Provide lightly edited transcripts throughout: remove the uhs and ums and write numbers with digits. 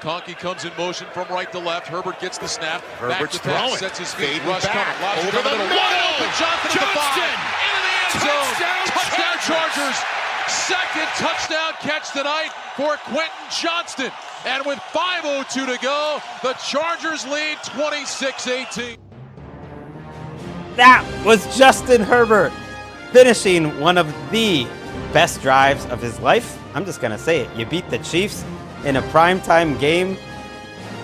Conkey comes in motion from right to left. Herbert gets the snap. Herbert's back to pass, throwing. sets his feet. Fading Rush back. coming. Over the middle. Wide open. Johnson at the 5. Into the end zone. Touchdown Chargers. Second touchdown catch tonight for Quentin Johnston. And with 5:02 to go, the Chargers lead 26-18. That was Justin Herbert finishing one of the best drives of his life. I'm just going to say it. You beat the Chiefs in a primetime game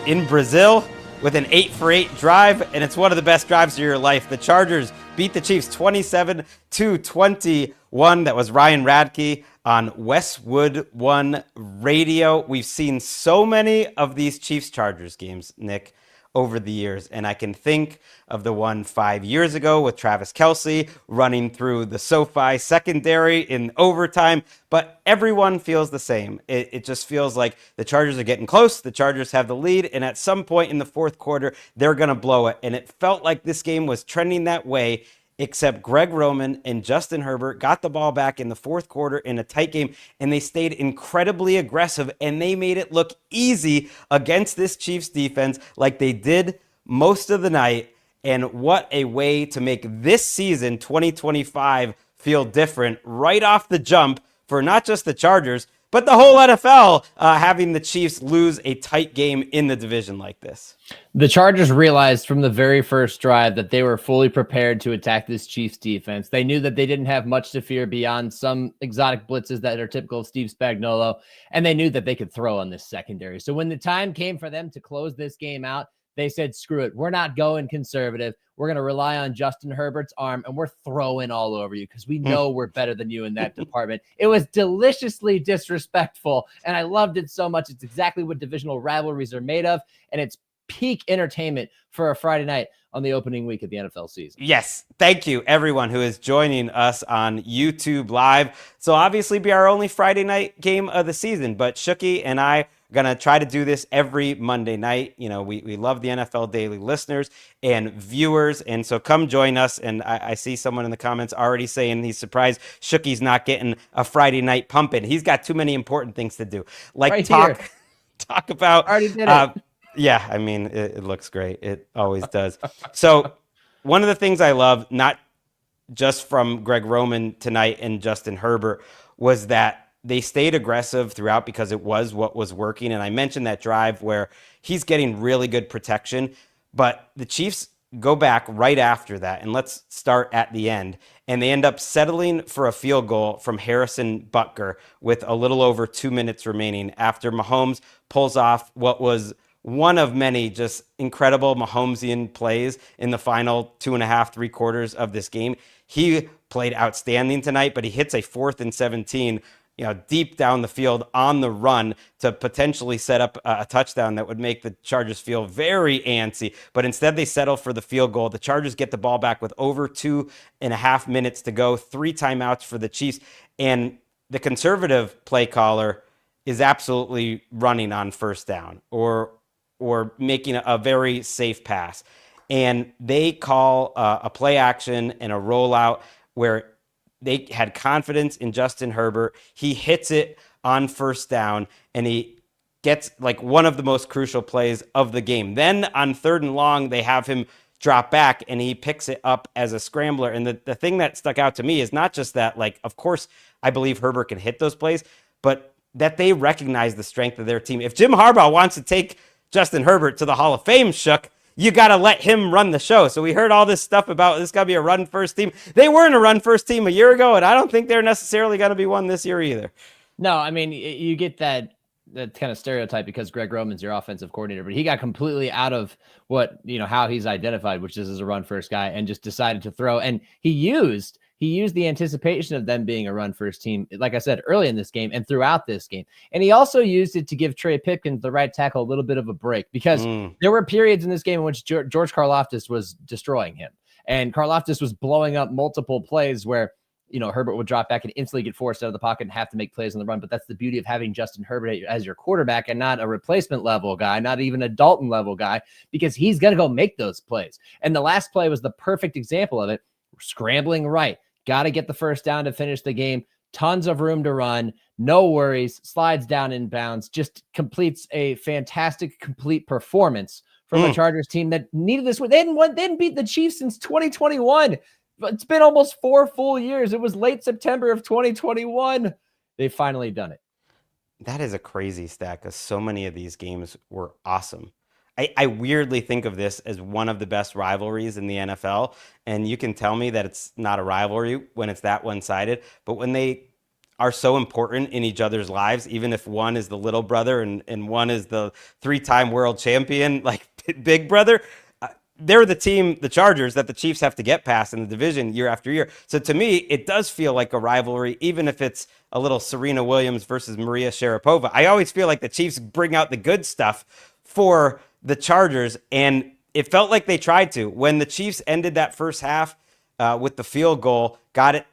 in Brazil with an 8-for-8 drive, and it's one of the best drives of your life. The Chargers beat the Chiefs 27-21. That was Ryan Radke on Westwood One Radio. We've seen so many of these Chiefs-Chargers games, Nick, over the years, and I can think of the one 5 years ago with Travis Kelce running through the SoFi secondary in overtime, but everyone feels the same. It just feels like the Chargers are getting close, the Chargers have the lead, and at some point in the fourth quarter, they're going to blow it, and it felt like this game was trending that way, except Gregg Roman and Justin Herbert got the ball back in the fourth quarter in a tight game, and they stayed incredibly aggressive, and they made it look easy against this Chiefs defense like they did most of the night. And what a way to make this season, 2025, feel different right off the jump for not just the Chargers, but the whole NFL, having the Chiefs lose a tight game in the division like this. The Chargers realized from the very first drive that they were fully prepared to attack this Chiefs defense. They knew that they didn't have much to fear beyond some exotic blitzes that are typical of Steve Spagnuolo, and they knew that they could throw on this secondary. So when the time came for them to close this game out, they said, screw it. We're not going conservative. We're going to rely on Justin Herbert's arm, and we're throwing all over you because we know we're better than you in that department. It was deliciously disrespectful, and I loved it so much. It's exactly what divisional rivalries are made of, and it's peak entertainment for a Friday night on the opening week of the NFL season. Yes. Thank you, everyone who is joining us on YouTube Live. So obviously be our only Friday night game of the season, but Shooky and I are going to try to do this every Monday night. You know, we love the NFL Daily listeners and viewers, and so come join us. And I see someone in the comments already saying he's surprised Shooky's not getting a Friday night pumping. He's got too many important things to do. Like right talk about... Already did it. Yeah, I mean, it looks great. It always does. So one of the things I love, not just from Gregg Roman tonight and Justin Herbert, was that they stayed aggressive throughout because it was what was working. And I mentioned that drive where he's getting really good protection, but the Chiefs go back right after that. And let's start at the end. And they end up settling for a field goal from Harrison Butker with a little over 2 minutes remaining after Mahomes pulls off what was one of many just incredible Mahomesian plays in the final 2.5, 3 quarters of this game. He played outstanding tonight, but he hits a 4th and 17, deep down the field on the run to potentially set up a touchdown that would make the Chargers feel very antsy. But instead they settle for the field goal. The Chargers get the ball back with over 2.5 minutes to go, 3 timeouts for the Chiefs. And the conservative play caller is absolutely running on first down or making a very safe pass. And they call a play action and a rollout where they had confidence in Justin Herbert. He hits it on first down, and he gets like one of the most crucial plays of the game. Then on 3rd and long, they have him drop back, and he picks it up as a scrambler. And the thing that stuck out to me is not just that, like, of course, I believe Herbert can hit those plays, but that they recognize the strength of their team. If Jim Harbaugh wants to take Justin Herbert to the Hall of Fame, Shook, you got to let him run the show. So we heard all this stuff about this got to be a run-first team. They weren't a run-first team a year ago, and I don't think they're necessarily going to be one this year either. No, I mean, you get that kind of stereotype because Gregg Roman's your offensive coordinator, but he got completely out of what, how he's identified, which is as a run-first guy, and just decided to throw. And he used the anticipation of them being a run-first team, like I said, early in this game and throughout this game. And he also used it to give Trey Pipkins, the right tackle, a little bit of a break because there were periods in this game in which George Karlaftis was destroying him. And Karlaftis was blowing up multiple plays where, Herbert would drop back and instantly get forced out of the pocket and have to make plays on the run. But that's the beauty of having Justin Herbert as your quarterback and not a replacement level guy, not even a Dalton level guy, because he's going to go make those plays. And the last play was the perfect example of it. Scrambling right. Got to get the first down to finish the game. Tons of room to run. no worries, slides down inbounds, just completes a fantastic, complete performance from a Chargers team that needed this win. They didn't beat the Chiefs since 2021. It's been almost 4 full years. It was late September of 2021. They've finally done it. That is a crazy stat because so many of these games were awesome. I weirdly think of this as one of the best rivalries in the NFL. And you can tell me that it's not a rivalry when it's that one-sided. But when they are so important in each other's lives, even if one is the little brother and one is the 3-time world champion, like big brother, they're the team, the Chargers, that the Chiefs have to get past in the division year after year. So to me, it does feel like a rivalry, even if it's a little Serena Williams versus Maria Sharapova. I always feel like the Chiefs bring out the good stuff for the Chargers, and it felt like they tried to. When the Chiefs ended that first half with the field goal, got it,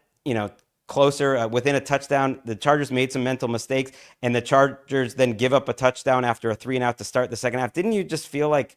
closer within a touchdown, the Chargers made some mental mistakes, and the Chargers then give up a touchdown after a 3-and-out to start the second half. Didn't you just feel like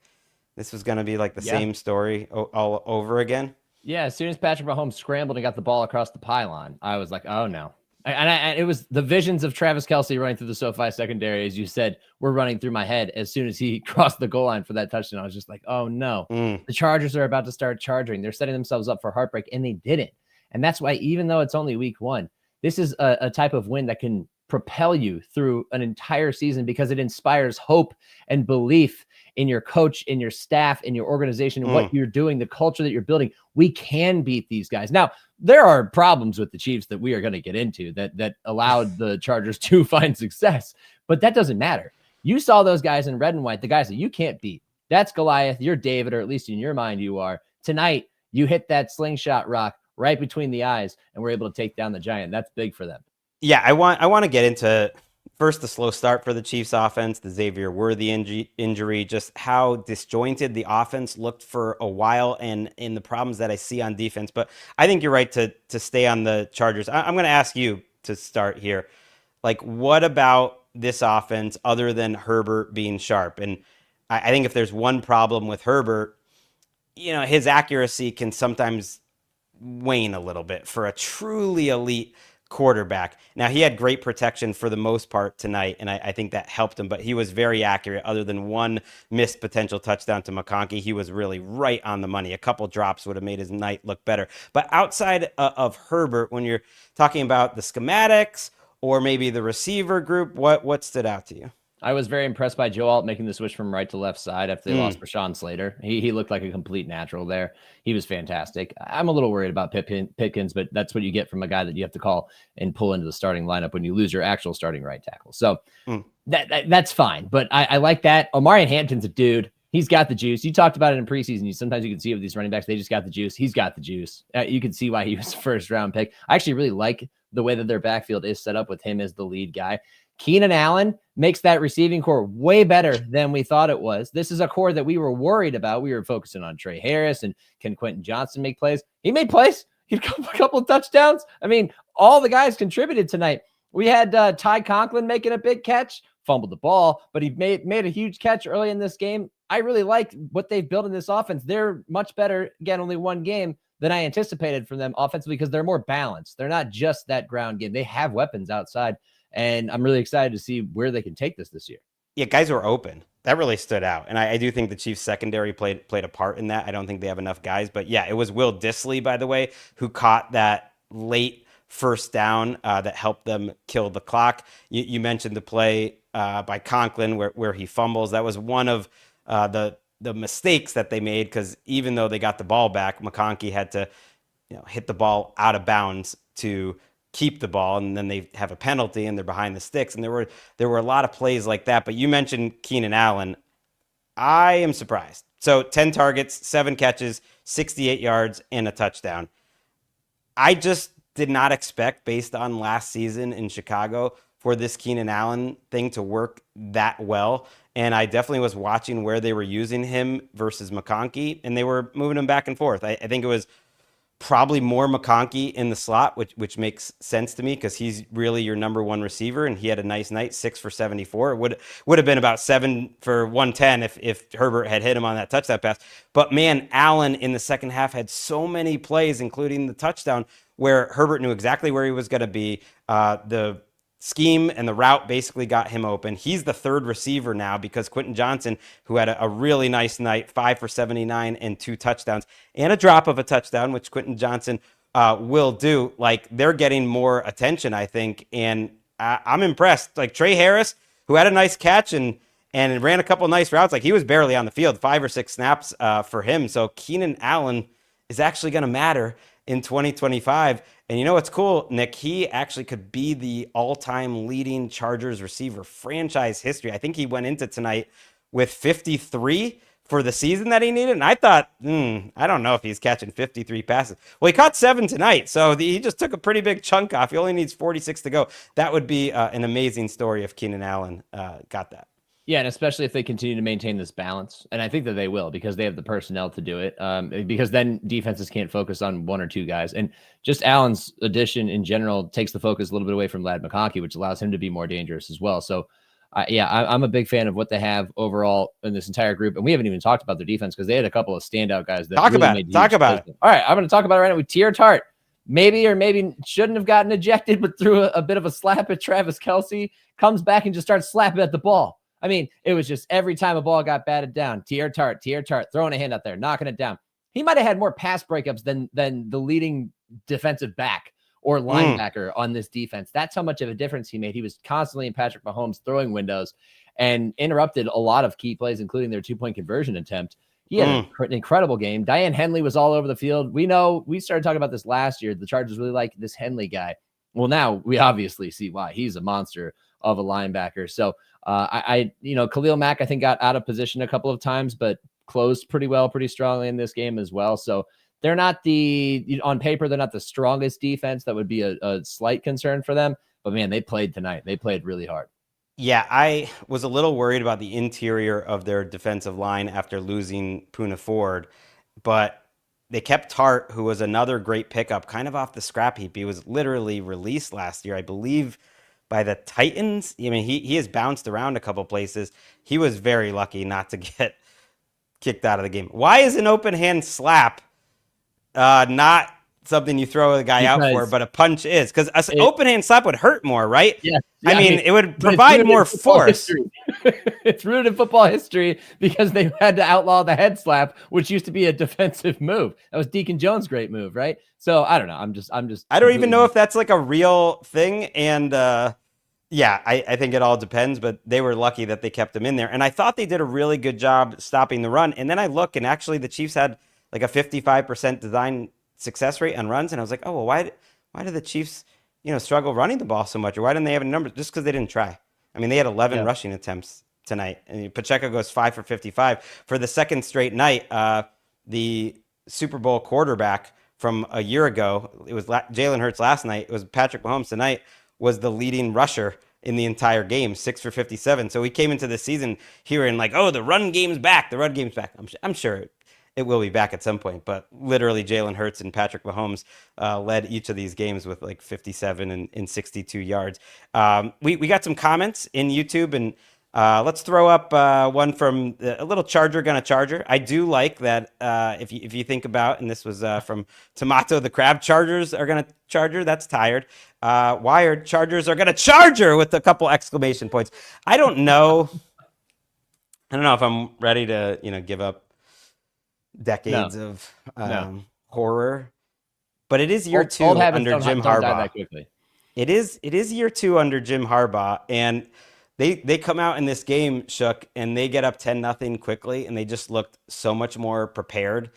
this was going to be like the same story all over again? Yeah, as soon as Patrick Mahomes scrambled and got the ball across the pylon, I was like, oh no. And it was the visions of Travis Kelce running through the SoFi secondary, as you said, were running through my head as soon as he crossed the goal line for that touchdown. I was just like, oh no, the Chargers are about to start charging. They're setting themselves up for heartbreak, and they didn't. And that's why, even though it's only week 1, this is a type of win that can propel you through an entire season because it inspires hope and belief in your coach, in your staff, in your organization, and what you're doing, the culture that you're building. We can beat these guys. Now, there are problems with the Chiefs that we are going to get into that allowed the Chargers to find success, but that doesn't matter. You saw those guys in red and white, the guys that you can't beat. That's Goliath. You're David, or at least in your mind you are. Tonight, you hit that slingshot rock right between the eyes, and we're able to take down the giant. That's big for them. Yeah, I want to get into first the slow start for the Chiefs offense, the Xavier Worthy injury, just how disjointed the offense looked for a while, and in the problems that I see on defense. But I think you're right to stay on the Chargers. I'm going to ask you to start here. Like, what about this offense other than Herbert being sharp? And I think if there's one problem with Herbert, his accuracy can sometimes wane a little bit for a truly elite quarterback. Now, he had great protection for the most part tonight, and I think that helped him, but he was very accurate. Other than one missed potential touchdown to McConkey, he was really right on the money. A couple drops would have made his night look better. But outside of Herbert, when you're talking about the schematics or maybe the receiver group, what stood out to you? I was very impressed by Joe Alt making the switch from right to left side after they lost Rashawn Slater. He looked like a complete natural there. He was fantastic. I'm a little worried about Pickens, but that's what you get from a guy that you have to call and pull into the starting lineup when you lose your actual starting right tackle. So that's fine. But I like that. Omarion Hampton's a dude. He's got the juice. You talked about it in preseason. Sometimes you can see it with these running backs. They just got the juice. He's got the juice. You can see why he was a first-round pick. I actually really like the way that their backfield is set up with him as the lead guy. Keenan Allen makes that receiving core way better than we thought it was. This is a core that we were worried about. We were focusing on Trey Harris and can Quentin Johnson make plays? He made plays. He had a couple of touchdowns. I mean, all the guys contributed tonight. We had Ty Conklin making a big catch, fumbled the ball, but he made a huge catch early in this game. I really like what they've built in this offense. They're much better, again, only one game, than I anticipated from them offensively because they're more balanced. They're not just that ground game. They have weapons outside. And I'm really excited to see where they can take this year. Yeah, guys were open. That really stood out. And I do think the Chiefs secondary played a part in that. I don't think they have enough guys. But yeah, it was Will Dissly, by the way, who caught that late first down that helped them kill the clock. You mentioned the play by Conklin where he fumbles. That was one of the mistakes that they made because even though they got the ball back, McConkey had to hit the ball out of bounds to keep the ball, and then they have a penalty and they're behind the sticks. And there were a lot of plays like that. But you mentioned Keenan Allen. I am surprised. So 10 targets, 7 catches, 68 yards, and a touchdown. I just did not expect, based on last season in Chicago, for this Keenan Allen thing to work that well. And I definitely was watching where they were using him versus McConkey, and they were moving him back and forth. I think it was probably more McConkey in the slot, which makes sense to me because he's really your number one receiver, and he had a nice night, 6 for 74. It would have been about 7 for 110 if Herbert had hit him on that touchdown pass. But man, Allen in the second half had so many plays, including the touchdown, where Herbert knew exactly where he was going to be. The scheme and the route basically got him open. He's the third receiver now because Quentin Johnson, who had a really nice night, 5 for 79 and 2 touchdowns and a drop of a touchdown, which Quentin Johnson will do. Like, they're getting more attention, I think. And I'm impressed. Like, Trey Harris, who had a nice catch and ran a couple nice routes, like, he was barely on the field, 5 or 6 snaps for him. So Keenan Allen is actually going to matter in 2025. And you know what's cool, Nick? He actually could be the all-time leading Chargers receiver franchise history. I think he went into tonight with 53 for the season that he needed. And I thought, I don't know if he's catching 53 passes. Well, he caught 7 tonight, so he just took a pretty big chunk off. He only needs 46 to go. That would be an amazing story if Keenan Allen got that. Yeah, and especially if they continue to maintain this balance. And I think that they will, because they have the personnel to do it, because then defenses can't focus on 1 or 2 guys. And just Allen's addition in general takes the focus a little bit away from Ladd McConkey, which allows him to be more dangerous as well. So, I'm a big fan of what they have overall in this entire group. And we haven't even talked about their defense because they had a couple of standout guys that Talk about it. All right, I'm going to talk about it right now with Tier Tart. Maybe or maybe shouldn't have gotten ejected, but threw a bit of a slap at Travis Kelce, comes back and just starts slapping at the ball. I mean, it was just every time a ball got batted down, Tier Tart, throwing a hand out there, knocking it down. He might have had more pass breakups than the leading defensive back or linebacker on this defense. That's how much of a difference he made. He was constantly in Patrick Mahomes throwing windows and interrupted a lot of key plays, including their 2-point conversion attempt. He had an incredible game. Diane Henley was all over the field. We know, we started talking about this last year. The Chargers really like this Henley guy. Well, now we obviously see why. He's a monster of a linebacker. So Khalil Mack, I think, got out of position a couple of times, but closed pretty well, pretty strongly in this game as well. So they're not on paper, they're not the strongest defense. That would be a slight concern for them. But man, they played tonight. They played really hard. Yeah, I was a little worried about the interior of their defensive line after losing Poona Ford, but they kept Tart, who was another great pickup, kind of off the scrap heap. He was literally released last year, I believe, by the Titans. I mean, he has bounced around a couple places. He was very lucky not to get kicked out of the game. Why is an open hand slap not something you throw a guy out for, but a punch is? Because an open hand slap would hurt more, right? Yeah. I mean, it would provide more force. It's rooted in football history because they had to outlaw the head slap, which used to be a defensive move. That was Deacon Jones' great move, right? So I don't know. I'm just. I don't even know if that's like a real thing. And I think it all depends. But they were lucky that they kept him in there. And I thought they did a really good job stopping the run. And then I look, and actually the Chiefs had like a 55% design success rate on runs. And I was like, oh, well, why did the Chiefs struggle running the ball so much? Or why didn't they have any numbers? Just because they didn't try. I mean, they had 11 rushing attempts tonight. And Pacheco goes 5 for 55. For the second straight night, the Super Bowl quarterback from a year ago, it was Jalen Hurts last night, it was Patrick Mahomes tonight, was the leading rusher in the entire game, 6 for 57. So we came into the season hearing like, oh, the run game's back. The run game's back. I'm sure it will be back at some point, but literally Jalen Hurts and Patrick Mahomes led each of these games with like 57 and 62 yards. We got some comments in YouTube, and let's throw up one from a little Charger gonna Charger. I do like that if you think about, and this was from Tomato, the Crab, Chargers are gonna Charger. That's tired. Wired, Chargers are gonna Charger with a couple exclamation points. I don't know if I'm ready to give up decades of horror, but it is year 2 under Jim Harbaugh. It is year 2 under Jim Harbaugh, and they come out in this game, Shook, and they get up 10-0 quickly, and they just looked so much more prepared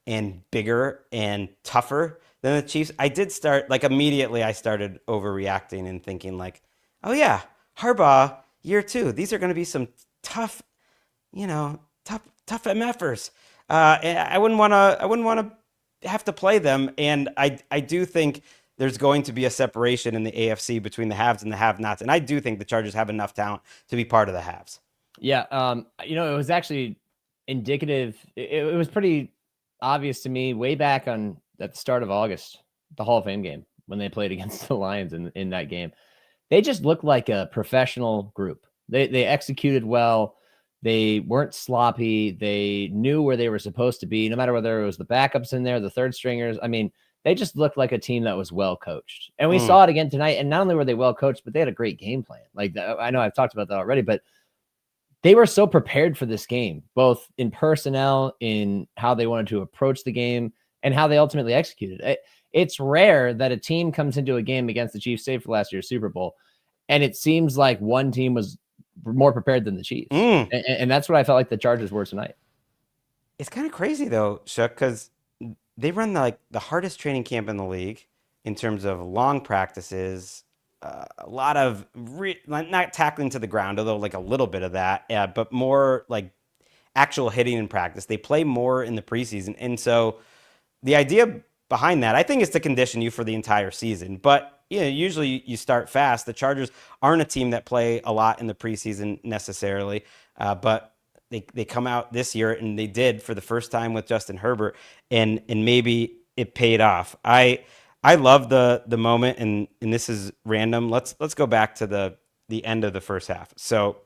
and bigger and tougher than the Chiefs. I did start immediately. I started overreacting and thinking oh yeah, Harbaugh year 2. These are going to be some tough MFers. I wouldn't want to have to play them, and I do think there's going to be a separation in the AFC between the haves and the have-nots, and I do think the Chargers have enough talent to be part of the haves. Yeah, it was actually indicative. It was pretty obvious to me way back at the start of August, the Hall of Fame game, when they played against the Lions in that game. They just looked like a professional group. They executed well. They weren't sloppy. They knew where they were supposed to be, no matter whether it was the backups in there, the third stringers. I mean, they just looked like a team that was well coached. And we saw it again tonight. And not only were they well coached, but they had a great game plan. Like, I know I've talked about that already, but they were so prepared for this game, both in personnel, in how they wanted to approach the game, and how they ultimately executed. It's rare that a team comes into a game against the Chiefs, save for last year's Super Bowl, and it seems like one team was more prepared than the Chiefs. And that's what I felt like the Chargers were tonight. It's kind of crazy, though, Shook, because they run the hardest training camp in the league in terms of long practices, a lot of not tackling to the ground, although like a little bit of that, but more like actual hitting in practice. They play more in the preseason. And so the idea behind that, I think, is to condition you for the entire season. But usually you start fast. The Chargers aren't a team that play a lot in the preseason necessarily, but they come out this year, and they did for the first time with Justin Herbert, and maybe it paid off. I love the moment, and this is random. Let's go back to the end of the first half. So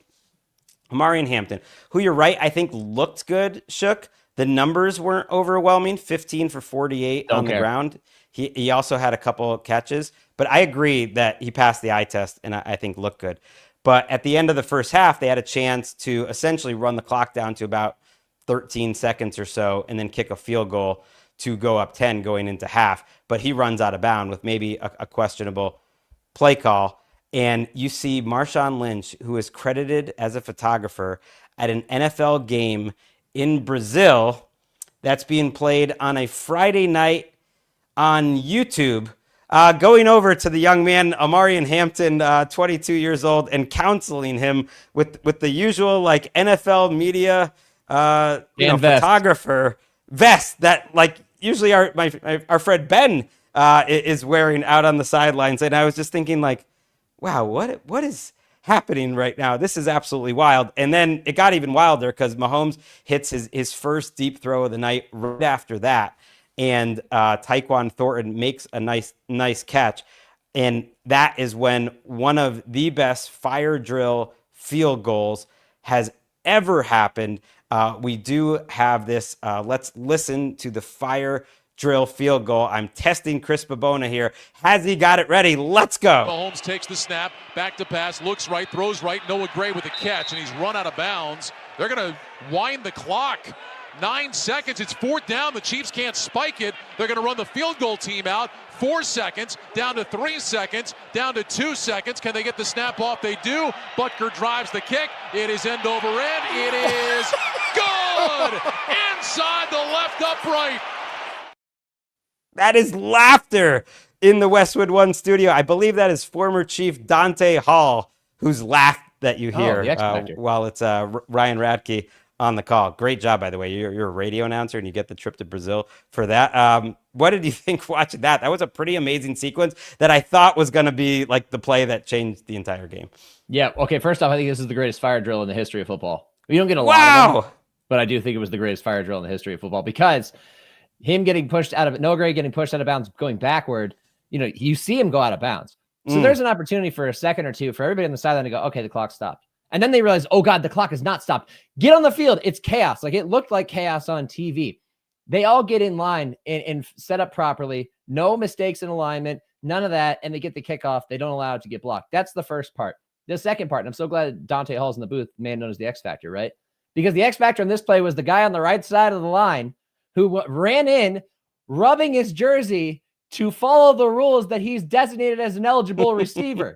Amari and Hampton, who you're right, I think looked good, Shook. The numbers weren't overwhelming, 15 for 48 on the ground. He also had a couple of catches, but I agree that he passed the eye test, and I think looked good. But at the end of the first half, they had a chance to essentially run the clock down to about 13 seconds or so and then kick a field goal to go up 10 going into half. But he runs out of bounds with maybe a questionable play call. And you see Marshawn Lynch, who is credited as a photographer at an NFL game in Brazil that's being played on a Friday night on YouTube, going over to the young man, Amari and Hampton, 22 years old, and counseling him with the usual like NFL media photographer vest that like usually our friend Ben is wearing out on the sidelines. And I was just thinking like, wow, what is happening right now? This is absolutely wild. And then it got even wilder because Mahomes hits his first deep throw of the night right after that. And Tyquan Thornton makes a nice catch. And that is when one of the best fire drill field goals has ever happened. We do have this. Let's listen to the fire drill field goal. I'm testing Chris Babona here. Has he got it ready? Let's go. Mahomes takes the snap, back to pass, looks right, throws right. Noah Gray with a catch, and he's run out of bounds. They're going to wind the clock. 9 seconds. It's fourth down. The Chiefs can't spike it. They're going to run the field goal team out. 4 seconds, down to 3 seconds, down to 2 seconds. Can they get the snap off? They do. Butker drives the kick. It is end over end. It is good. Inside the left upright. That is laughter in the Westwood One studio. I believe that is former Chief Dante Hall, whose laugh that you hear while it's Ryan Radke on the call. Great job, by the way. You're a radio announcer and you get the trip to Brazil for that. What did you think watching that? That was a pretty amazing sequence that I thought was going to be like the play that changed the entire game. Yeah. Okay. First off, I think this is the greatest fire drill in the history of football. We don't get a lot of them, but I do think it was the greatest fire drill in the history of football because him getting pushed out of Noah Gray getting pushed out of bounds, going backward, you see him go out of bounds. So there's an opportunity for a second or two for everybody on the sideline to go, okay, the clock stopped. And then they realize, oh God, the clock is not stopped. Get on the field. It's chaos. Like it looked like chaos on TV. They all get in line and set up properly. No mistakes in alignment, none of that. And they get the kickoff. They don't allow it to get blocked. That's the first part. The second part, and I'm so glad Dante Hall's in the booth, man known as the X Factor, right? Because the X Factor in this play was the guy on the right side of the line who ran in, rubbing his jersey to follow the rules that he's designated as an eligible receiver.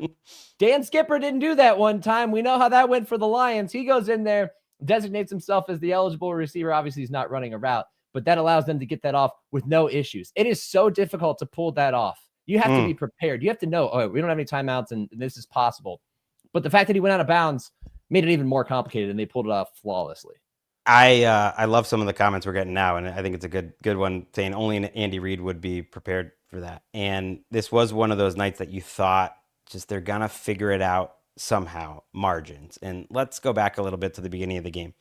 Dan Skipper didn't do that one time. We know how that went for the Lions. He goes in there, designates himself as the eligible receiver. Obviously, he's not running a route, but that allows them to get that off with no issues. It is so difficult to pull that off. You have to be prepared. You have to know, oh, we don't have any timeouts and this is possible. But the fact that he went out of bounds made it even more complicated, and they pulled it off flawlessly. I love some of the comments we're getting now, and I think it's a good one saying only Andy Reid would be prepared for that. And this was one of those nights that you thought just they're going to figure it out somehow, margins. And let's go back a little bit to the beginning of the game.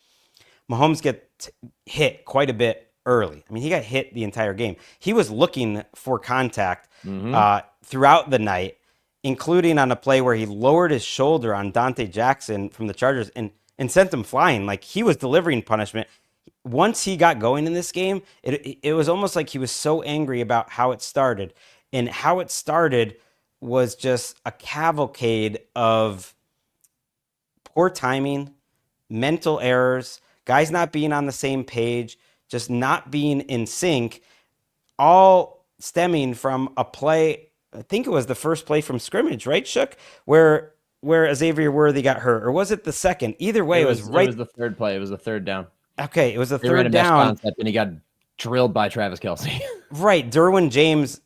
Mahomes gets hit quite a bit early. I mean, he got hit the entire game. He was looking for contact throughout the night, including on a play where he lowered his shoulder on Dante Jackson from the Chargers and sent him flying. Like he was delivering punishment. once he got going in this game, it was almost like he was so angry about how it started. And how it started was just a cavalcade of poor timing, mental errors, guys not being on the same page, just not being in sync, all stemming from a play. I think it was the first play from scrimmage, right, Shook? Where Xavier Worthy got hurt, or was it the second? Either way, it was right. It was the third play. It was the third down. Okay, it was the They ran third a mesh down. concept, and he got drilled by Travis Kelce. Right, Derwin James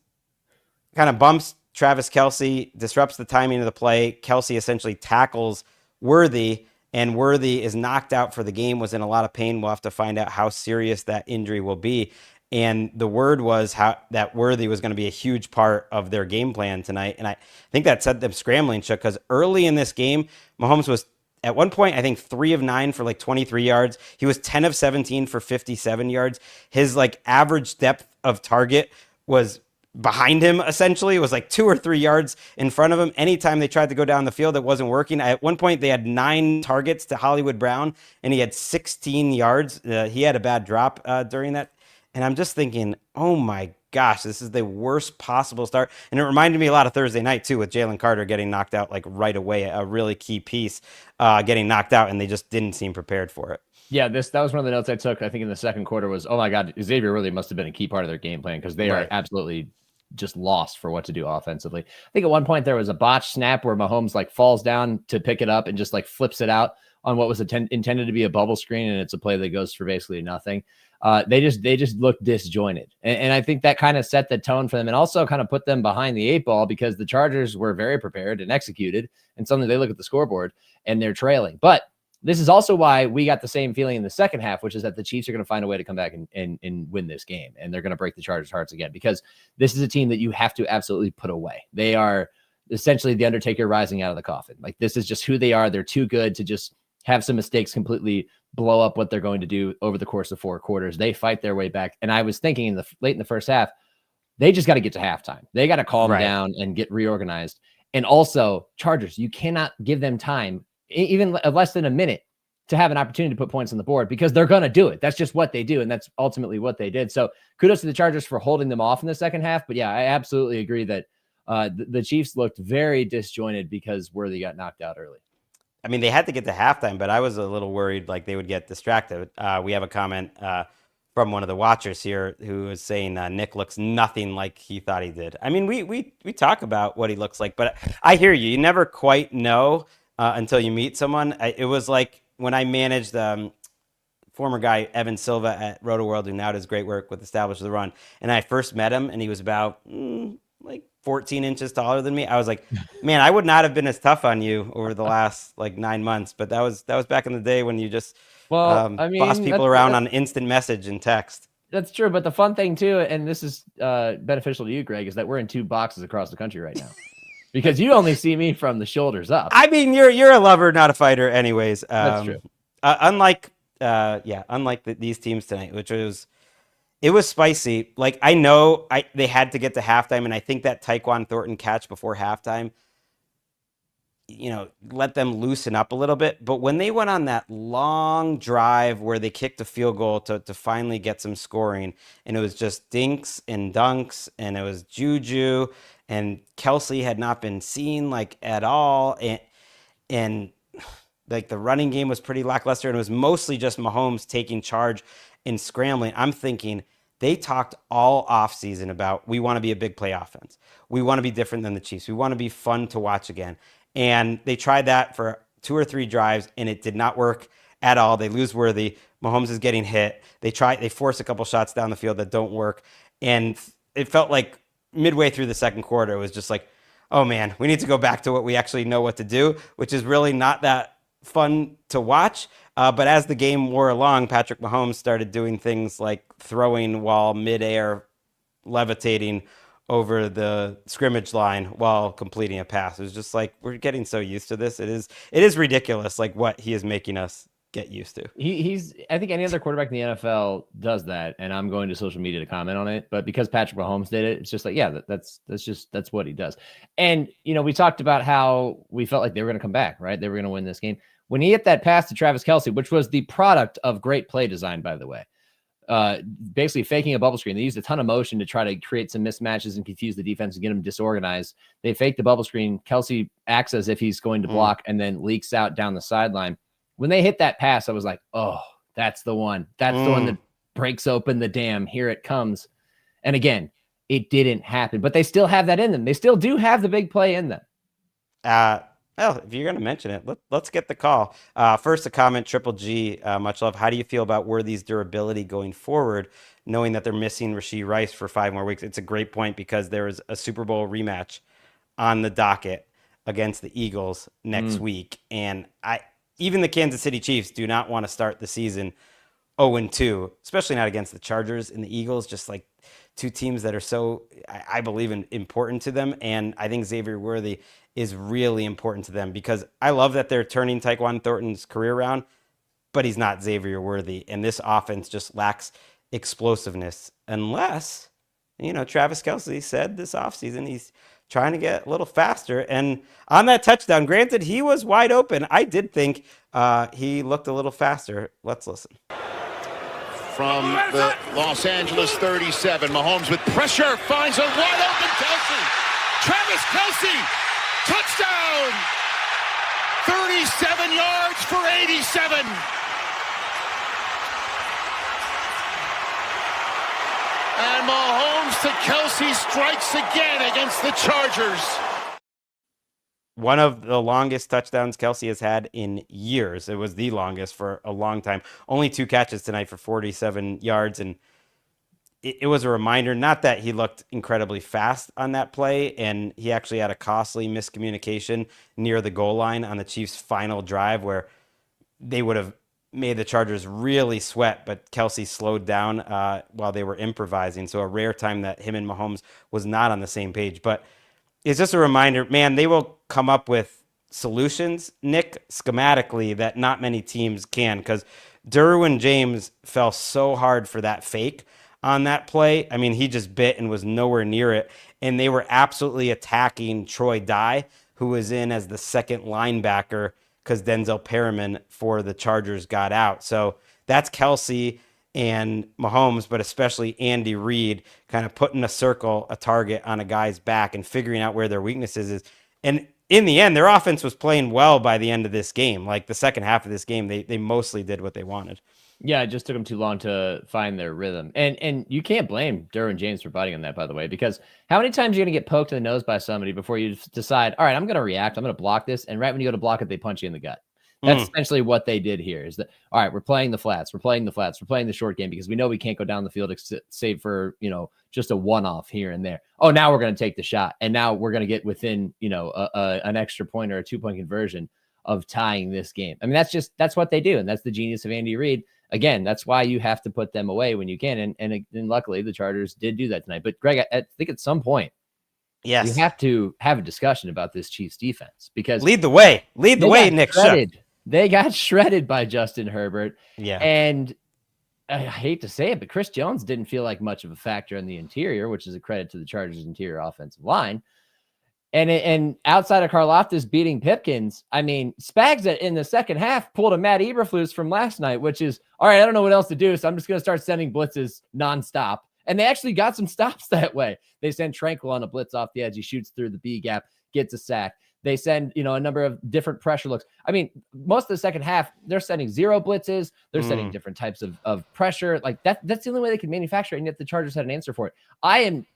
kind of bumps Travis Kelce, disrupts the timing of the play. Kelce essentially tackles Worthy, and Worthy is knocked out for the game, was in a lot of pain. We'll have to find out how serious that injury will be. And the word was that Worthy was going to be a huge part of their game plan tonight. And I think that set them scrambling, Chuck, because early in this game, Mahomes was at one point, I think 3 of 9 for like 23 yards. He was 10 of 17 for 57 yards. His like average depth of target was behind him, essentially. It was like 2 or 3 yards in front of him. Anytime they tried to go down the field, it wasn't working. At one point, they had 9 targets to Hollywood Brown, and he had 16 yards. He had a bad drop during that. And I'm just thinking, oh my gosh, this is the worst possible start. And it reminded me a lot of Thursday night, too, with Jalen Carter getting knocked out like right away, a really key piece getting knocked out, and they just didn't seem prepared for it. Yeah, that was one of the notes I took, I think, in the second quarter was, oh my God, Xavier really must have been a key part of their game plan because they are absolutely just lost for what to do offensively. I think at one point there was a botched snap where Mahomes like falls down to pick it up and just like flips it out on what was intended to be a bubble screen, and it's a play that goes for basically nothing. They just look disjointed. And I think that kind of set the tone for them and also kind of put them behind the 8 ball because the Chargers were very prepared and executed, and suddenly they look at the scoreboard and they're trailing. But this is also why we got the same feeling in the second half, which is that the Chiefs are going to find a way to come back and win this game. And they're going to break the Chargers' hearts again, because this is a team that you have to absolutely put away. They are essentially the Undertaker rising out of the coffin. Like, this is just who they are. They're too good to just have some mistakes completely blow up what they're going to do over the course of 4 quarters. They fight their way back. And I was thinking late in the first half, they just got to get to halftime. They got to calm down and get reorganized. And also, Chargers, you cannot give them time, even less than a minute, to have an opportunity to put points on the board, because they're going to do it. That's just what they do. And that's ultimately what they did. So kudos to the Chargers for holding them off in the second half. But yeah, I absolutely agree that the Chiefs looked very disjointed because Worthy got knocked out early. I mean, they had to get to halftime, but I was a little worried like they would get distracted. We have a comment from one of the watchers here who was saying Nick looks nothing like he thought he did. I mean, we talk about what he looks like, but I hear you. You never quite know until you meet someone. It was like when I managed former guy Evan Silva at RotoWorld, who now does great work with Establish the Run, and I first met him, and he was about like 14 inches taller than me. I was like, man, I would not have been as tough on you over the last like 9 months. But that was back in the day when you just boss people around on instant message and text. That's true. But the fun thing too, and this is beneficial to you, Greg, is that we're in 2 boxes across the country right now, because you only see me from the shoulders up. I mean, you're a lover, not a fighter anyways. That's true. Unlike these teams tonight, which it was spicy. Like, I know they had to get to halftime, and I think that Tyquan Thornton catch before halftime, let them loosen up a little bit. But when they went on that long drive where they kicked a field goal to finally get some scoring, and it was just dinks and dunks, and it was Juju, and Kelce had not been seen like at all, and like the running game was pretty lackluster, and it was mostly just Mahomes taking charge and scrambling. I'm thinking, they talked all offseason about, we want to be a big play offense. We want to be different than the Chiefs. We want to be fun to watch again. And they tried that for 2 or 3 drives, and it did not work at all. They lose Worthy. Mahomes is getting hit. They force a couple shots down the field that don't work. And it felt like midway through the second quarter, it was just like, oh man, we need to go back to what we actually know what to do, which is really not that fun to watch. But as the game wore along, Patrick Mahomes started doing things like throwing while midair, levitating over the scrimmage line while completing a pass. It was just like, we're getting so used to this. It is ridiculous, like what he is making us get used to. I think any other quarterback in the NFL does that, and I'm going to social media to comment on it. But because Patrick Mahomes did it, it's just like, yeah, that's what he does. And we talked about how we felt like they were going to come back, right? They were going to win this game. When he hit that pass to Travis Kelce, which was the product of great play design, by the way, basically faking a bubble screen. They used a ton of motion to try to create some mismatches and confuse the defense and get them disorganized. They faked the bubble screen. Kelce acts as if he's going to block and then leaks out down the sideline. When they hit that pass, I was like, oh, that's the one. That's the one that breaks open the dam. Here it comes. And again, it didn't happen, but they still have that in them. They still do have the big play in them. Well, if you're going to mention it, let's get the call. First, a comment, Triple G, much love. How do you feel about Worthy's durability going forward, knowing that they're missing Rashee Rice for 5 more weeks? It's a great point because there is a Super Bowl rematch on the docket against the Eagles next week. And even the Kansas City Chiefs do not want to start the season 0-2, especially not against the Chargers and the Eagles, just like two teams that are so, I believe, important to them. And I think Xavier Worthy is really important to them because I love that they're turning Tyquan Thornton's career around, but he's not Xavier Worthy. And this offense just lacks explosiveness unless, Travis Kelce said this offseason he's trying to get a little faster. And on that touchdown, granted, he was wide open. I did think he looked a little faster. Let's listen. From the Los Angeles 37, Mahomes with pressure finds a wide open Kelce. Travis Kelce, touchdown! 37 yards for 87. And Mahomes to Kelce strikes again against the Chargers. One of the longest touchdowns Kelce has had in years. It was the longest for a long time. Only 2 catches tonight for 47 yards. And it was a reminder, not that he looked incredibly fast on that play, and he actually had a costly miscommunication near the goal line on the Chiefs' final drive where they would have made the Chargers really sweat, but Kelce slowed down while they were improvising. So a rare time that him and Mahomes was not on the same page. But it's just a reminder, man, they will come up with solutions, Nick, schematically that not many teams can, because Derwin James fell so hard for that fake on that play. I mean, he just bit and was nowhere near it. And they were absolutely attacking Troy Dye, who was in as the second linebacker because Denzel Perriman for the Chargers got out. So that's Kelce and Mahomes, but especially Andy Reid, kind of putting a target on a guy's back and figuring out where their weaknesses is. And in the end, their offense was playing well by the end of this game. Like the second half of this game, they mostly did what they wanted. Yeah, it just took them too long to find their rhythm. And you can't blame Derwin James for biting on that, by the way, because how many times are you going to get poked in the nose by somebody before you decide, all right, I'm going to react, I'm going to block this, and right when you go to block it, they punch you in the gut. That's essentially what they did here is that, all right, we're playing the flats, we're playing the short game because we know we can't go down the field save for, just a one-off here and there. Oh, now we're going to take the shot. And now we're going to get within, an extra point or a 2-point conversion of tying this game. I mean, that's what they do. And that's the genius of Andy Reid. Again, that's why you have to put them away when you can. And luckily the Chargers did do that tonight. But Greg, I think at some point, yes, you have to have a discussion about this Chiefs defense because lead the way, Nick. They got shredded by Justin Herbert. Yeah. And I hate to say it, but Chris Jones didn't feel like much of a factor in the interior, which is a credit to the Chargers' interior offensive line. And outside of Karlaftis beating Pipkins, I mean, Spags in the second half pulled a Matt Eberflus from last night, which is, all right, I don't know what else to do, so I'm just going to start sending blitzes nonstop. And they actually got some stops that way. They send Tranquil on a blitz off the edge. He shoots through the B gap, gets a sack. They send, a number of different pressure looks. I mean, most of the second half, they're sending 0 blitzes. They're sending different types of pressure. Like that's the only way they can manufacture it, and yet the Chargers had an answer for it. I am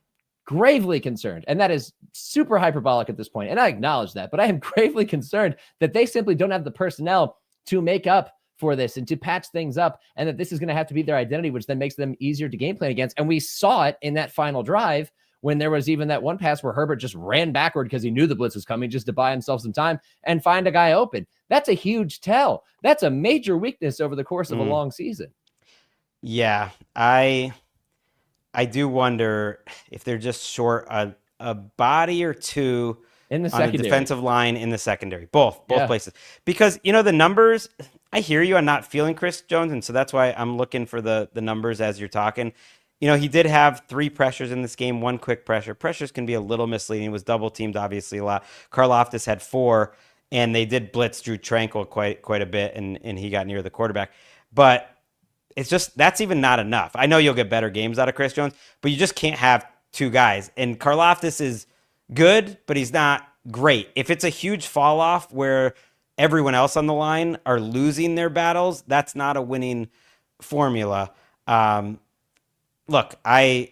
gravely concerned, and that is super hyperbolic at this point, and I acknowledge that, but I am gravely concerned that they simply don't have the personnel to make up for this and to patch things up, and that this is going to have to be their identity, which then makes them easier to game plan against. And we saw it in that final drive when there was even that one pass where Herbert just ran backward because he knew the blitz was coming just to buy himself some time and find a guy open. That's a huge tell. That's a major weakness over the course of a long season. Yeah, I do wonder if they're just short a body or two in the on the defensive line in the secondary, both places. Because, the numbers, I hear you on not feeling Chris Jones, and so that's why I'm looking for the numbers as you're talking. He did have 3 pressures in this game, 1 quick pressure. Pressures can be a little misleading. He was double-teamed, obviously, a lot. Karlaftis had 4. and they did blitz Drew Tranquil quite a bit, and he got near the quarterback. But it's just, that's even not enough. I know you'll get better games out of Chris Jones, but you just can't have two guys. And Karlaftis is good, but he's not great. If it's a huge fall off where everyone else on the line are losing their battles, that's not a winning formula. Look, I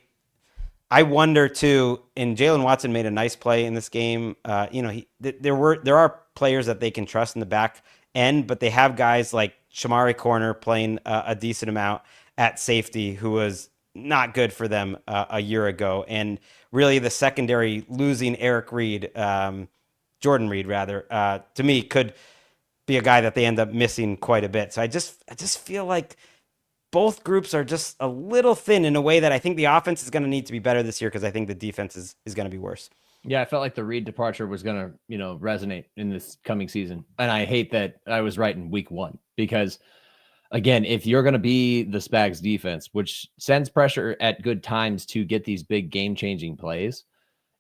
wonder too, and Jalen Watson made a nice play in this game. There are players that they can trust in the back end, but they have guys like Shamari Corner playing a decent amount at safety, who was not good for them a year ago. And really the secondary losing Eric Reed, Jordan Reed rather, to me could be a guy that they end up missing quite a bit. So I just feel like both groups are just a little thin in a way that I think the offense is going to need to be better this year, because I think the defense is going to be worse. Yeah, I felt like the Reed departure was going to, resonate in this coming season. And I hate that I was right in week 1, because again, if you're going to be the Spags defense, which sends pressure at good times to get these big game-changing plays,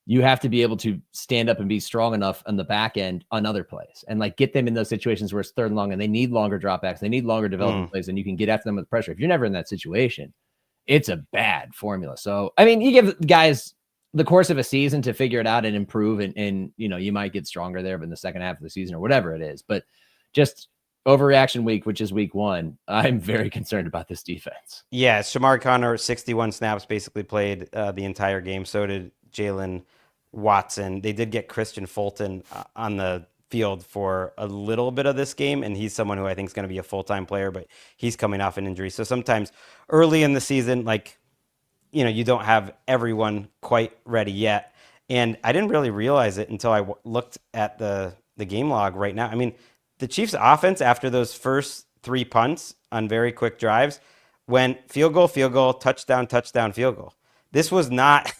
you have to be able to stand up and be strong enough on the back end on other plays and like get them in those situations where it's 3rd and long and they need longer dropbacks. They need longer development plays, and you can get after them with pressure. If you're never in that situation, it's a bad formula. So, I mean, you give guys the course of a season to figure it out and improve, and you might get stronger there, but in the second half of the season or whatever it is, but just overreaction week, which is week 1, I'm very concerned about this defense. Yeah. Shamar Connor, 61 snaps, basically played the entire game. So did Jalen Watson. They did get Christian Fulton on the field for a little bit of this game, and he's someone who I think is going to be a full-time player, but he's coming off an injury. So sometimes early in the season, you don't have everyone quite ready yet. And I didn't really realize it until I looked at the game log right now. I mean, the Chiefs offense, after those first 3 punts on very quick drives, went field goal, touchdown, field goal. This was not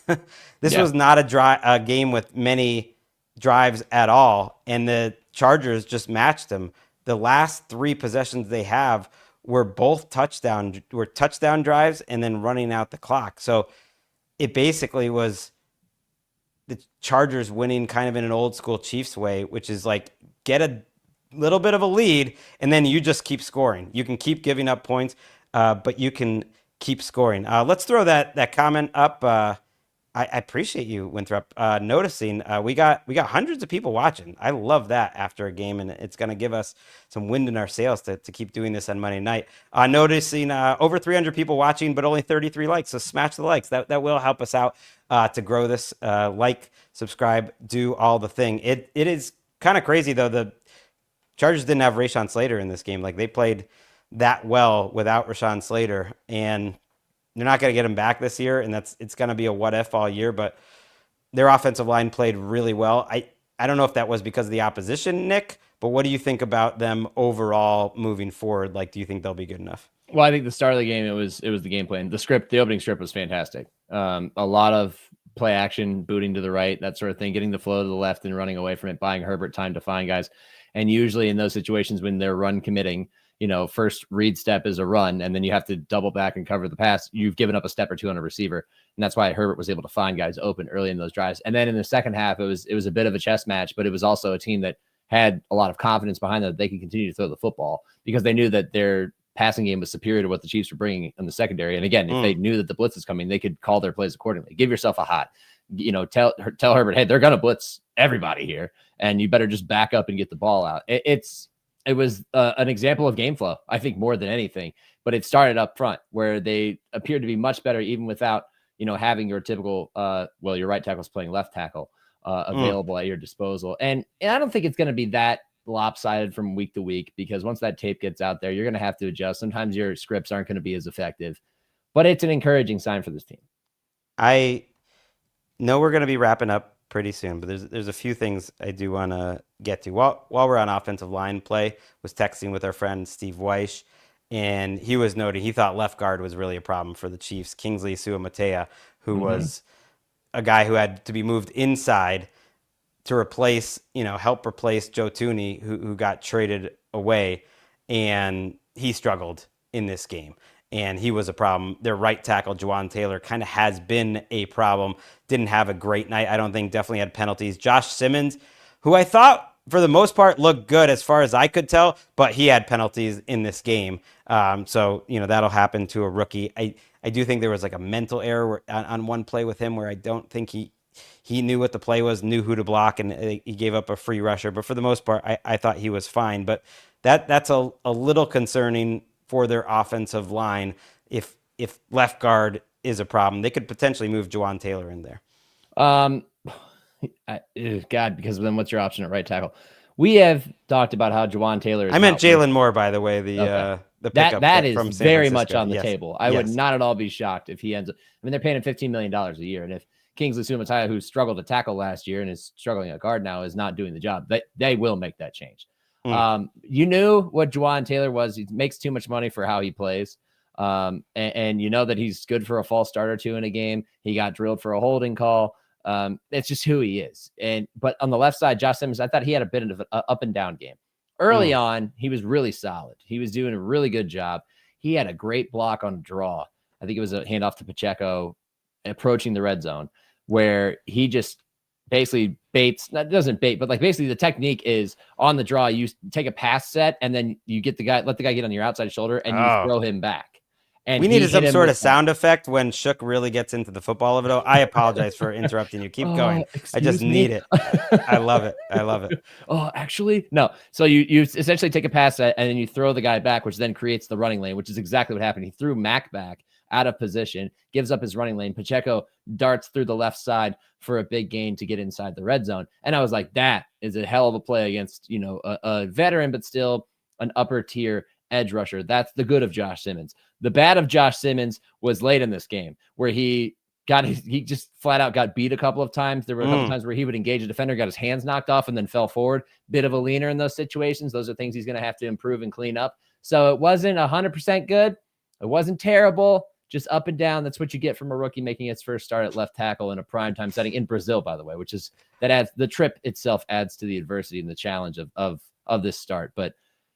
was not a game with many drives at all, and the Chargers just matched them. The last 3 possessions they have were both touchdown drives and then running out the clock. So it basically was the Chargers winning kind of in an old school Chiefs way, which is like get a little bit of a lead and then you just keep scoring. You can keep giving up points, but you can keep scoring. Let's throw that comment up. I appreciate you, Winthrop, noticing. We got hundreds of people watching. I love that after a game, and it's going to give us some wind in our sails to keep doing this on Monday night. Noticing over 300 people watching, but only 33 likes. So smash the likes. That will help us out to grow this. Like, subscribe, do all the thing. It is kind of crazy though. The Chargers didn't have Rashawn Slater in this game. Like, they played that well without Rashawn Slater, and they're not going to get him back this year, and it's going to be a what if all year. But their offensive line played really well. I don't know if that was because of the opposition, Nick, but what do you think about them overall moving forward? Like, do you think they'll be good enough? Well, I think the start of the game, it was the game plan. The opening script was fantastic. A lot of play action, booting to the right, that sort of thing, getting the flow to the left and running away from it, buying Herbert time to find guys. And usually in those situations when they're run committing, first read step is a run, and then you have to double back and cover the pass. You've given up a step or two on a receiver. And that's why Herbert was able to find guys open early in those drives. And then in the second half, it was a bit of a chess match, but it was also a team that had a lot of confidence behind them that they could continue to throw the football because they knew that their passing game was superior to what the Chiefs were bringing in the secondary. And again, if they knew that the blitz is coming, they could call their plays accordingly. Give yourself a hot, tell Herbert, hey, they're going to blitz everybody here, and you better just back up and get the ball out. It was an example of game flow, I think, more than anything. But it started up front where they appeared to be much better, even without having your typical your right tackle's playing left tackle available at your disposal. And I don't think it's going to be that lopsided from week to week, because once that tape gets out there, you're going to have to adjust. Sometimes your scripts aren't going to be as effective, but it's an encouraging sign for this team. I know we're going to be wrapping up pretty soon, but there's a few things I do want to get to. While we're on offensive line play, was texting with our friend Steve Weish, and he was noting he thought left guard was really a problem for the Chiefs. Kingsley Suamatea, who was a guy who had to be moved inside to replace, help replace Joe Thuney, who got traded away, and he struggled in this game. And he was a problem. Their right tackle, Juwan Taylor, kind of has been a problem. Didn't have a great night, I don't think. Definitely had penalties. Josh Simmons, who I thought for the most part, looked good as far as I could tell, but he had penalties in this game. So, that'll happen to a rookie. I do think there was like a mental error on one play with him where I don't think he knew what the play was, knew who to block, and he gave up a free rusher. But for the most part, I thought he was fine. But that's a little concerning for their offensive line. If left guard is a problem, they could potentially move Juwan Taylor in there. God, because then what's your option at right tackle? We have talked about how Juwan Taylor is I meant Jalen Moore, by the way, the pickup that is from San very Francisco. much on the Yes. table. I would not at all be shocked if he ends up. I mean, they're paying him $15 million a year, and if Kingsley Sumatai, who struggled to tackle last year and is struggling at guard now, is not doing the job, they will make that change. You knew what Juwan Taylor was. He makes too much money for how he plays. And you know that he's good for a false start or two in a game. He got drilled for a holding call. It's just who he is. But on the left side, Josh Simmons, I thought he had a bit of an up and down game. Early on, he was really solid. He was doing a really good job. He had a great block on draw. I think it was a handoff to Pacheco approaching the red zone, where he just basically baits, that doesn't bait, but like basically the technique is on the draw, you take a pass set and then you let the guy get on your outside shoulder and you throw him back. And we needed some sort of sound effect when Shook really gets into the football of it all. I apologize for interrupting you. Keep going. I just need it. I love it. Oh, actually, no. So you essentially take a pass set and then you throw the guy back, which then creates the running lane, which is exactly what happened. He threw Mack back out of position, gives up his running lane. Pacheco darts through the left side for a big gain to get inside the red zone. And I was like, that is a hell of a play against, a veteran, but still an upper tier edge rusher. That's the good of Josh Simmons. The bad of Josh Simmons was late in this game where he just flat out got beat a couple of times. There were a couple of times where he would engage a defender, got his hands knocked off, and then fell forward. Bit of a leaner in those situations. Those are things he's going to have to improve and clean up. So it wasn't 100% good. It wasn't terrible. Just up and down. That's what you get from a rookie making its first start at left tackle in a primetime setting in Brazil, by the way, that adds the trip itself adds to the adversity and the challenge of this start. But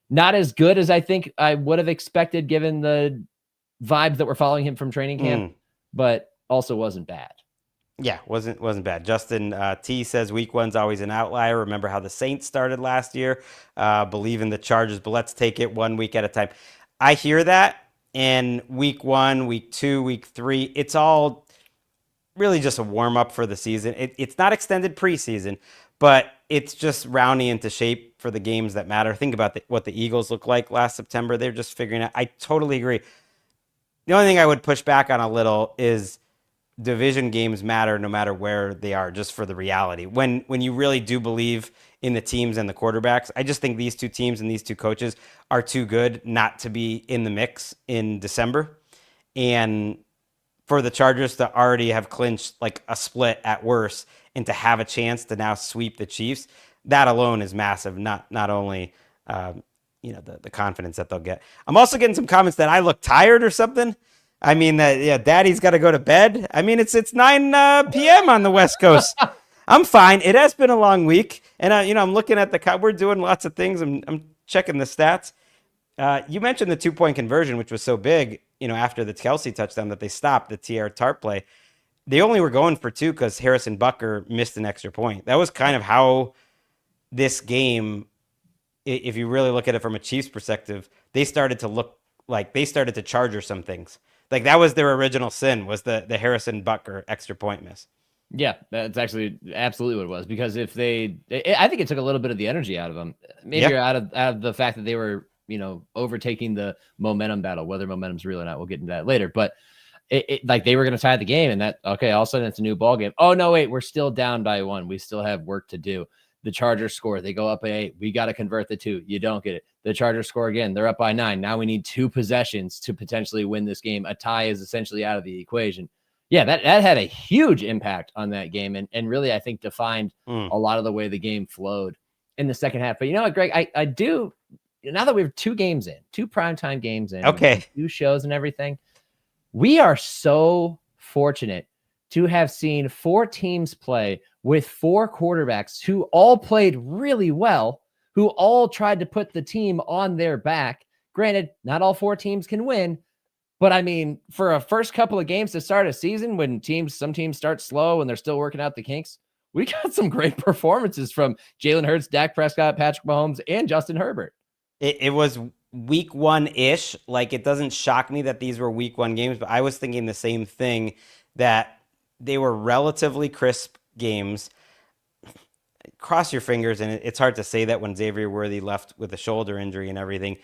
not as good as I think I would have expected given the vibes that were following him from training camp, but also wasn't bad. Yeah, wasn't bad. Justin T says week one's always an outlier. Remember how the Saints started last year? Believe in the Chargers, but let's take it 1 week at a time. I hear that. And week 1, week 2, week 3, it's all really just a warm up for the season. It's not extended preseason, but it's just rounding into shape for the games that matter. Think about what the Eagles looked like last September. They're just figuring out. I totally agree. The only thing I would push back on a little is division games matter no matter where they are, just for the reality. When you really do believe in the teams and the quarterbacks, I just think these two teams and these two coaches are too good not to be in the mix in December. And for the Chargers to already have clinched like a split at worst and to have a chance to now sweep the Chiefs, that alone is massive. Not only the confidence that they'll get. I'm also getting some comments that I look tired or something. I mean, Daddy's got to go to bed. I mean, it's 9 p.m. on the West Coast. I'm fine. It has been a long week, and I'm looking at we're doing lots of things. I'm checking the stats. You mentioned the 2-point conversion, which was so big, after the Kelce touchdown that they stopped the TR Tart play. They only were going for 2 because Harrison Butker missed an extra point. That was kind of how this game, if you really look at it from a Chiefs perspective, they started to look like they started to charger some things. Like that was their original sin, was the Harrison Butker extra point miss. Yeah, that's actually absolutely what it was. Because I think it took a little bit of the energy out of them. Maybe out of the fact that they were, overtaking the momentum battle. Whether momentum's real or not, we'll get into that later. But like they were going to tie the game, and all of a sudden it's a new ball game. Oh no, wait, we're still down by 1. We still have work to do. The Chargers score. They go up by 8. We got to convert the 2. You don't get it. The Chargers score again. They're up by 9. Now we need 2 possessions to potentially win this game. A tie is essentially out of the equation. Yeah, that had a huge impact on that game, and really I think defined a lot of the way the game flowed in the second half. But you know what, Greg, I do, now that we have 2 games in, 2 primetime games in, okay, 2 shows and everything, we are so fortunate to have seen 4 teams play with 4 quarterbacks who all played really well, who all tried to put the team on their back. Granted, not all 4 teams can win, but I mean, for a first couple of games to start a season when some teams start slow and they're still working out the kinks, we got some great performances from Jalen Hurts, Dak Prescott, Patrick Mahomes, and Justin Herbert. It was week 1-ish. Like, it doesn't shock me that these were week 1 games, but I was thinking the same thing, that they were relatively crisp games. Cross your fingers, and it's hard to say that when Xavier Worthy left with a shoulder injury and everything.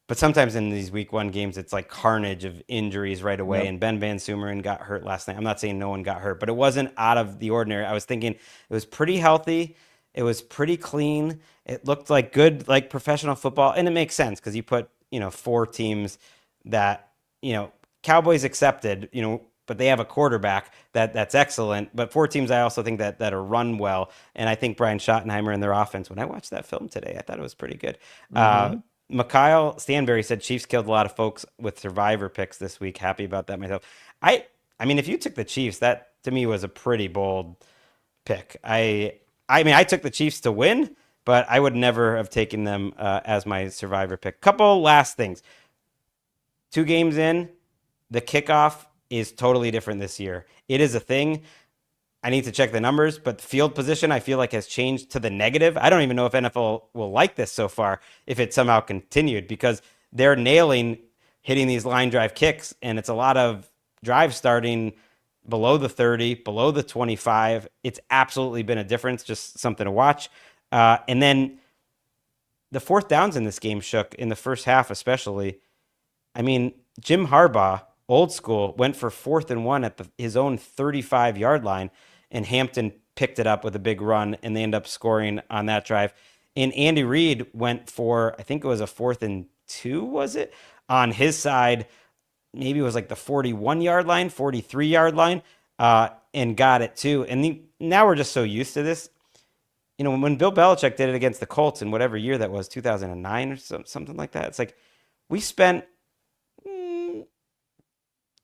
But sometimes in these week 1 games, it's like carnage of injuries right away. Yep. And Ben Van Sumeren got hurt last night. I'm not saying no one got hurt, but it wasn't out of the ordinary. I was thinking it was pretty healthy. It was pretty clean. It looked like good, like professional football. And it makes sense because you put, 4 teams that, Cowboys accepted, but they have a quarterback that's excellent. But 4 teams I also think that are run well. And I think Brian Schottenheimer and their offense, when I watched that film today, I thought it was pretty good. Mm-hmm. Mikhail Stanberry said Chiefs killed a lot of folks with survivor picks this week. Happy about that myself. I mean, if you took the Chiefs, that to me was a pretty bold pick. I took the Chiefs to win, but I would never have taken them as my survivor pick. Couple last things. 2 games in, the kickoff is totally different this year. It is a thing. I need to check the numbers, but field position I feel like has changed to the negative. I don't even know if NFL will like this so far if it somehow continued, because they're nailing hitting these line drive kicks, and it's a lot of drives starting below the 30, below the 25. It's absolutely been a difference, just something to watch. And then the 4th downs in this game shook in the first half especially. I mean, Jim Harbaugh, old school, went for 4th and 1 at his own 35-yard line, and Hampton picked it up with a big run, and they end up scoring on that drive. And Andy Reid went for, I think it was a 4th and 2, was it? On his side, maybe it was like the 41-yard line, 43-yard line, and got it too. And now we're just so used to this. When Bill Belichick did it against the Colts in whatever year that was, 2009 or something like that, it's like we spent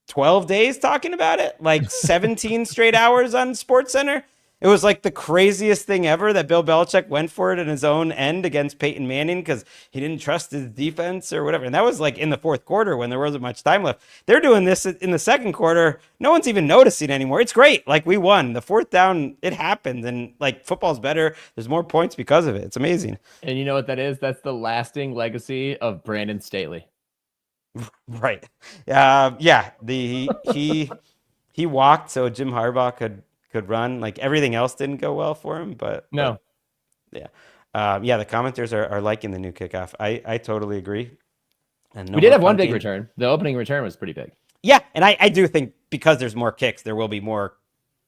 12 days talking about it, like 17 straight hours on SportsCenter. It was like the craziest thing ever that Bill Belichick went for it in his own end against Peyton Manning because he didn't trust his defense or whatever. And that was like in the 4th quarter when there wasn't much time left. They're doing this in the 2nd quarter. No one's even noticing anymore. It's great. Like, we won. The 4th down, it happened. And like, football's better. There's more points because of it. It's amazing. And you know what that is? That's the lasting legacy of Brandon Staley. Right. Yeah. He walked so Jim Harbaugh could run. Like, everything else didn't go well for him, but no. Yeah. The commenters are liking the new kickoff. I totally agree. And we did have one big return. The opening return was pretty big. Yeah, and I do think because there's more kicks, there will be more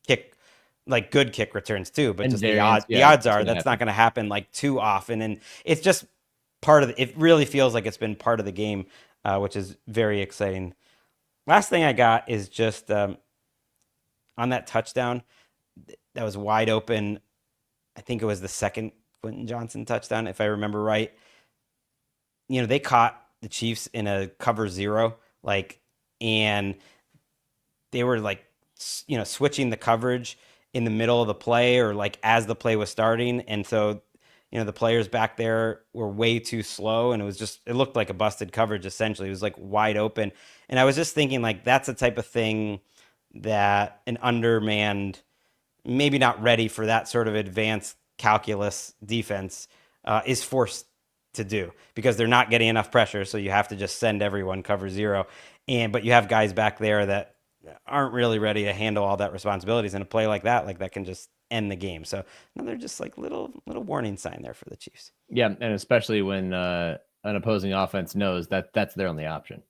good kick returns too. But and just the odds are that's not going to happen like too often, and it's just part of it. Really feels like it's been part of the game. Which is very exciting. Last thing I got is just on that touchdown that was wide open. I think it was the second Quentin Johnson touchdown, if I remember right. They caught the Chiefs in a cover 0, and they were switching the coverage in the middle of the play or as the play was starting. And so the players back there were way too slow, and it looked like a busted coverage, essentially. It was wide open. And I was just thinking that's the type of thing that an undermanned, maybe not ready for that sort of advanced calculus defense is forced to do, because they're not getting enough pressure. So you have to just send everyone cover 0. But you have guys back there that aren't really ready to handle all that responsibilities, and a play like that can just end the game. So another just little warning sign there for the Chiefs. Yeah, and especially when an opposing offense knows that that's their only option,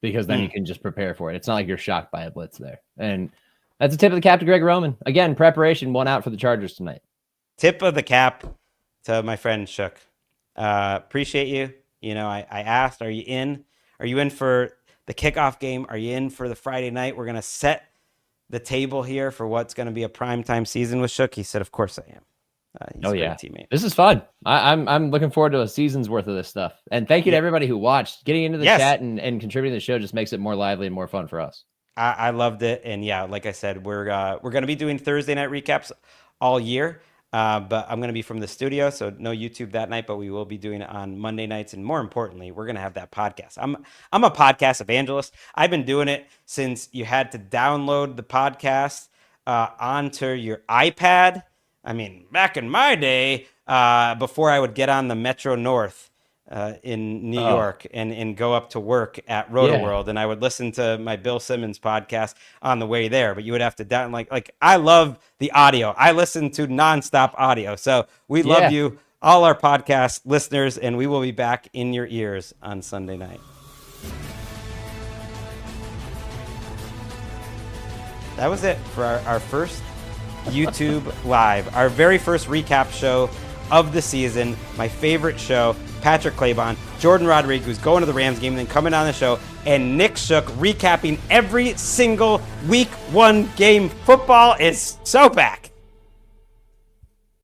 because then you can just prepare for it. It's not like you're shocked by a blitz there. And that's a tip of the cap to Gregg Roman. Again, preparation won out for the Chargers tonight. Tip of the cap to my friend Shook. Appreciate you. I asked, are you in? Are you in for the kickoff game? Are you in for the Friday night? We're going to set the table here for what's going to be a primetime season with Shook. He said, of course I am. He's a great teammate. This is fun. I'm looking forward to a season's worth of this stuff. And thank you to everybody who watched. Getting into the chat and contributing to the show just makes it more lively and more fun for us. I loved it. And yeah, like I said, we're going to be doing Thursday night recaps all year. But I'm going to be from the studio, so no YouTube that night, but we will be doing it on Monday nights. And more importantly, we're going to have that podcast. I'm a podcast evangelist. I've been doing it since you had to download the podcast onto your iPad. I mean, back in my day, before I would get on the Metro North in New York and go up to work at RotoWorld, and I would listen to my Bill Simmons podcast on the way there. But you would have to down like I love the audio. I listen to nonstop audio. So we love you, all our podcast listeners, and we will be back in your ears on Sunday night. That was it for our first YouTube Live, our very first recap show of the season, my favorite show. Patrick Claybon, Jordan Rodriguez, who's going to the Rams game, and then coming on the show, and Nick Shook recapping every single week 1 game. Football is so back.